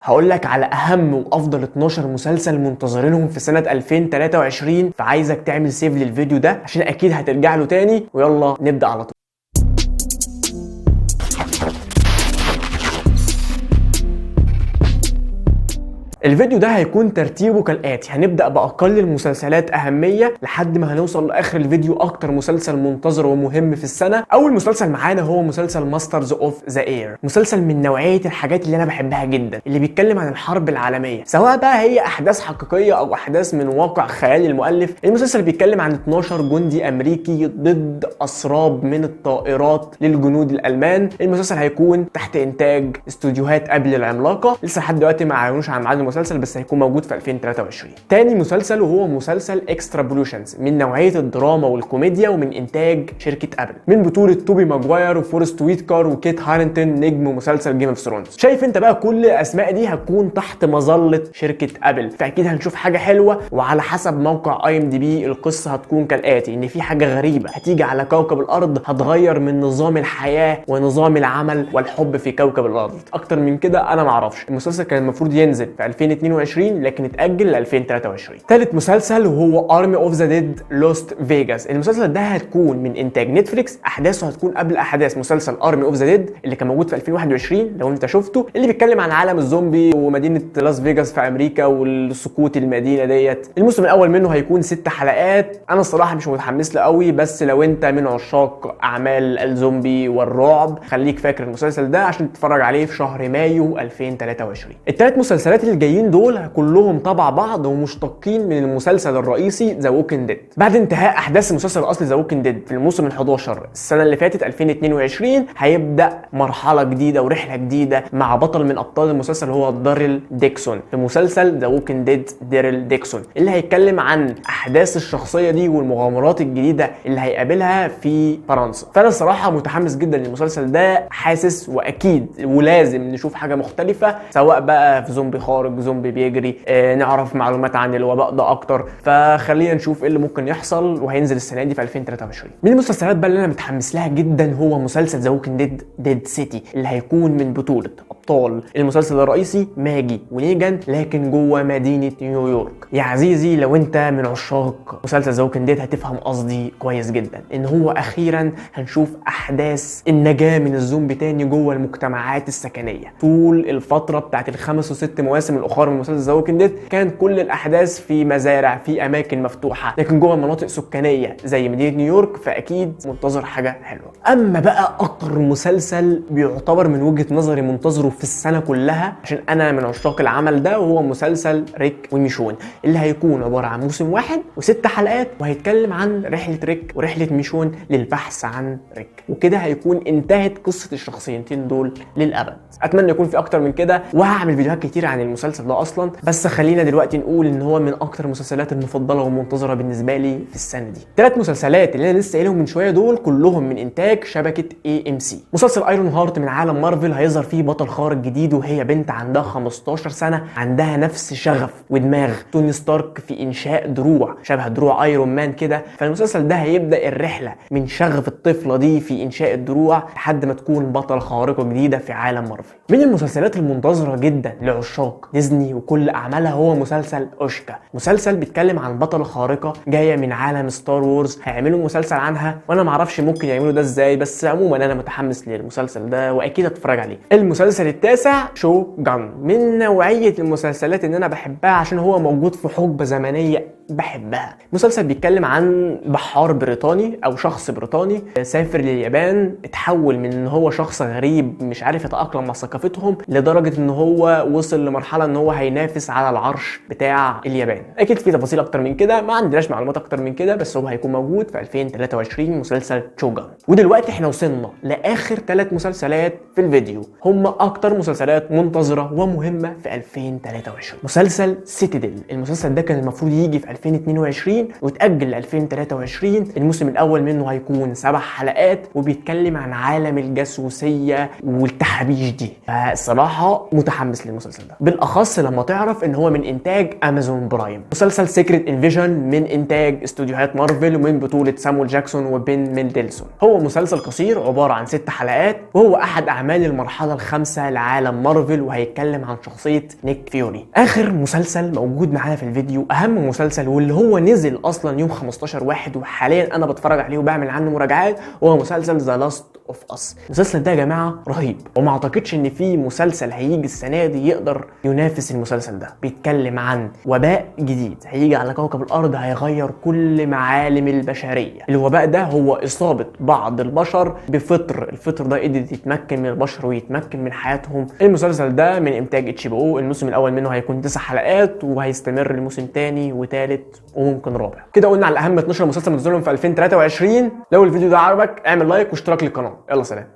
هقول لك على اهم وافضل 12 مسلسل منتظرينهم في سنة 2023، فعايزك تعمل سيف للفيديو ده عشان اكيد هترجع له تاني. ويلا نبدأ على طول. الفيديو ده هيكون ترتيبه كالآتي: هنبدأ بأقل المسلسلات أهمية لحد ما هنوصل لآخر الفيديو أكتر مسلسل منتظر ومهم في السنة. أول مسلسل معانا هو مسلسل ماسترز اوف ذا اير، مسلسل من نوعية الحاجات اللي أنا بحبها جدا، اللي بيتكلم عن الحرب العالمية، سواء بقى هي أحداث حقيقية أو أحداث من واقع خيال المؤلف. المسلسل بيتكلم عن 12 جندي أمريكي ضد أسراب من الطائرات للجنود الألمان. المسلسل هيكون تحت إنتاج استوديوهات أبل العملاقة، لسه لحد دلوقتي ما اعلنوش عن ميعاد المسلسل، بس هيكون موجود في 2023. تاني مسلسل وهو مسلسل اكسترابولوشنز، من نوعيه الدراما والكوميديا ومن انتاج شركه ابل، من بطوله توبي ماجواير وفورست ويتكر وكيت هارينتون نجم مسلسل جيم اوف ثرونز. شايف انت بقى كل الاسماء دي هتكون تحت مظله شركه ابل، فاكيد هنشوف حاجه حلوه. وعلى حسب موقع IMDb القصه هتكون كالاتي: ان في حاجه غريبه هتيجي على كوكب الارض هتغير من نظام الحياه ونظام العمل والحب في كوكب الارض. اكتر من كده انا معرفش. المسلسل كان المفروض ينزل في 2022 لكن اتأجل ل 2023. ثالث مسلسل وهو ارمي اوف ذا ديد لوست فيجاس. المسلسل ده هتكون من انتاج نتفليكس، احداثه هتكون قبل احداث مسلسل ارمي اوف ذا ديد اللي كان موجود في 2021 لو انت شفته، اللي بيتكلم عن عالم الزومبي ومدينه لاس فيجاس في امريكا والسقوط المدينه ديت. الموسم الاول منه هيكون 6 حلقات. انا الصراحه مش متحمس له قوي، بس لو انت من عشاق اعمال الزومبي والرعب خليك فاكر المسلسل ده عشان تتفرج عليه في شهر مايو 2023. الثلاث مسلسلات اللي جايين دول كلهم تبع بعض ومشتقين من المسلسل الرئيسي ذا ووكينج ديد. بعد انتهاء احداث المسلسل الاصلي ذا ووكينج ديد في الموسم ال11 السنه اللي فاتت 2022، هيبدا مرحله جديده ورحله جديده مع بطل من ابطال المسلسل هو داريل ديكسون في مسلسل ذا ووكينج ديد. داريل ديكسون اللي هيتكلم عن احداث الشخصيه دي والمغامرات الجديده اللي هيقابلها في فرنسا. فانا الصراحه متحمس جدا للمسلسل ده، حاسس واكيد ولازم نشوف حاجه مختلفه، سواء بقى في زومبي خارج، زومبي بيجري، نعرف معلومات عن الوباء ده اكتر. فخلينا نشوف ايه اللي ممكن يحصل، وهينزل السنه دي في 2023. من المسلسلات بقى اللي انا متحمس لها جدا هو مسلسل ذا ووكينج ديد ديد سيتي، اللي هيكون من بطوله ابطال المسلسل الرئيسي ماجي ونيجان لكن جوه مدينه نيويورك. يا عزيزي لو انت من عشاق مسلسل ذا ووكينج ديد هتفهم قصدي كويس جدا، ان هو اخيرا هنشوف احداث النجاه من الزومبي تاني جوه المجتمعات السكنيه. طول الفتره بتاعت ال5 و6 مواسم الاخرى من مسلسل ذا ووكينج ديد كان كل الاحداث في مزارع، في اماكن مفتوحه، لكن جوه مناطق سكانيه زي مدينه نيويورك، فاكيد منتظر حاجه حلوه. اما بقى اكتر مسلسل بيعتبر من وجهه نظري منتظره في السنه كلها عشان انا من عشاق العمل ده، وهو مسلسل ريك وميشون، اللي هيكون عباره عن موسم واحد و6 حلقات، وهيتكلم عن رحله ريك ورحله ميشون للبحث عن ريك. وكده هيكون انتهت قصه الشخصيتين دول للابد. اتمنى يكون في اكتر من كده، وهعمل فيديوهات كتير عن المسلسل ده اصلا، بس خلينا دلوقتي نقول ان هو من اكتر المسلسلات المفضله والمنتظره بالنسبه لي في السنه دي. 3 مسلسلات اللي انا لسه قايلهم من شويه دول كلهم من انتاج شبكه AMC. مسلسل ايرون هارت من عالم مارفل، هيظهر فيه بطل خارق جديد وهي بنت عندها 15 سنه، عندها نفس شغف ودماغ توني ستارك في انشاء دروع شبه دروع ايرون مان كده. فالمسلسل ده هيبدا الرحله من شغف الطفله دي في انشاء الدروع لحد ما تكون بطل خارقه جديده في عالم مارفل. من المسلسلات المنتظره جدا لعشاق ديزني وكل اعمالها هو مسلسل اوشكا، مسلسل بيتكلم عن بطله خارقه جايه من عالم ستار وورز. هيعملوا مسلسل عنها وانا معرفش ممكن يعملوا ده ازاي، بس عموما انا متحمس للمسلسل ده واكيد هتفرج عليه. المسلسل التاسع شو جان، من نوعيه المسلسلات اللي انا بحبها عشان هو موجود في حقبه زمنيه بحبها. مسلسل بيتكلم عن بحار بريطاني او شخص بريطاني سافر لليابان، اتحول من ان هو شخص غريب مش عارف يتاقلم مع ثقافتهم لدرجه ان هو وصل لمرحله ان هو هينافس على العرش بتاع اليابان. اكيد في تفاصيل اكتر من كده، ما عندناش معلومات اكتر من كده، بس هو هيكون موجود في 2023 مسلسل شوغان. ودلوقتي احنا وصلنا لاخر 3 مسلسلات في الفيديو، هم اكتر مسلسلات منتظره ومهمه في 2023. مسلسل سيتادل، المسلسل ده كان المفروض يجي في 2022 وتأجل ل 2023. الموسم الاول منه هيكون 7 حلقات وبيتكلم عن عالم الجاسوسيه والتحابيش دي. فالصراحه متحمس للمسلسل ده، بالاخص لما تعرف ان هو من انتاج امازون برايم. مسلسل سيكريت انفيجن من انتاج استوديوهات مارفل ومن بطوله سامويل جاكسون وبين ميندلسون. هو مسلسل قصير عباره عن 6 حلقات، وهو احد اعمال المرحله الخامسه لعالم مارفل، وهيتكلم عن شخصيه نيك فيوري. اخر مسلسل موجود معانا في الفيديو، اهم مسلسل واللي هو نزل اصلا يوم 15/1 وحاليا انا بتفرج عليه وبعمل عنه مراجعات، وهو مسلسل ذا لاست اوف اس. المسلسل ده يا جماعه رهيب، وما اعتقدش ان في مسلسل هيجي السنه دي يقدر ينافس المسلسل ده. بيتكلم عن وباء جديد هيجي على كوكب الارض هيغير كل معالم البشريه. الوباء ده هو اصابه بعض البشر بفطر، الفطر ده قدر يتمكن من البشر ويتمكن من حياتهم. المسلسل ده من انتاج اتش بي او، الموسم الاول منه هيكون 9 حلقات وهيستمر لموسم تاني وتالت وممكن رابع. كده قلنا على اهم 12 مسلسل منزلهم في 2023. لو الفيديو ده عجبك اعمل لايك واشتراك للقناه. يلا سلام.